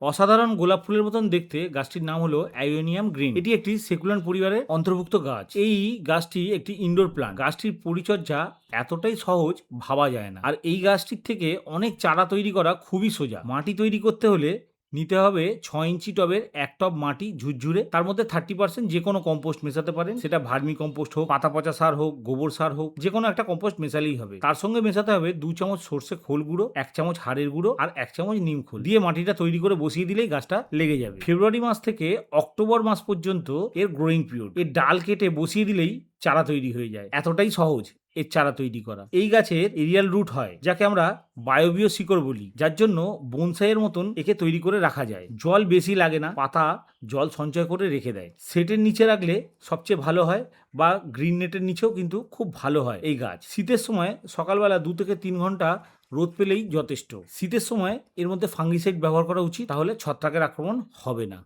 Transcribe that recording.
অসাধারণ গোলাপ ফুলের মতন দেখতে গাছটির নাম হলো অ্যাইওনিয়াম গ্রিন। এটি একটি সেকুলান পরিবারের অন্তর্ভুক্ত গাছ। এই গাছটি একটি ইনডোর প্লান্ট। গাছটির পরিচর্যা এতটাই সহজ ভাবা যায় না। আর এই গাছটির থেকে অনেক চারা তৈরি করা খুবই সোজা। মাটি তৈরি করতে হলে নিতে হবে 6 ইঞ্চি টবের এক টব মাটি ঝুরঝুরে, তার মধ্যে 30% যে কোনো কম্পোস্ট মেশাতে পারেন, সেটা ভার্মি কম্পোস্ট হোক, পাতা পচা সার হোক, গোবর সার হোক, যে কোনো একটা কম্পোস্ট মেশালেই হবে। তার সঙ্গে মেশাতে হবে 2 চামচ সর্ষে খোল গুঁড়ো, 1 চামচ হাড়ের গুঁড়ো আর 1 চামচ নিম খোল দিয়ে মাটিটা তৈরি করে বসিয়ে দিলেই গাছটা লেগে যাবে। ফেব্রুয়ারি মাস থেকে অক্টোবর মাস পর্যন্ত এর গ্রোয়িং পিরিয়ড। এর ডাল কেটে বসিয়ে দিলেই চারা তৈরি হয়ে যায়। এতটাই সহজ এর চারা তৈরি করা। এই গাছের এরিয়াল রুট হয়, যাকে আমরা বায়বীয় শিকড় বলি, যার জন্য বনসাইয়ের মতন একে তৈরি করে রাখা যায়। জল বেশি লাগে না, পাতা জল সঞ্চয় করে রেখে দেয়। সেটের নিচে রাখলে সবচেয়ে ভালো হয়, বা গ্রিন নেটের নিচেও কিন্তু খুব ভালো হয় এই গাছ। শীতের সময় সকালবেলা 2 থেকে 3 ঘন্টা রোদ পেলেই যথেষ্ট। শীতের সময় এর মধ্যে ফাঙ্গিসাইড ব্যবহার করা উচিত, তাহলে ছত্রাকের আক্রমণ হবে না।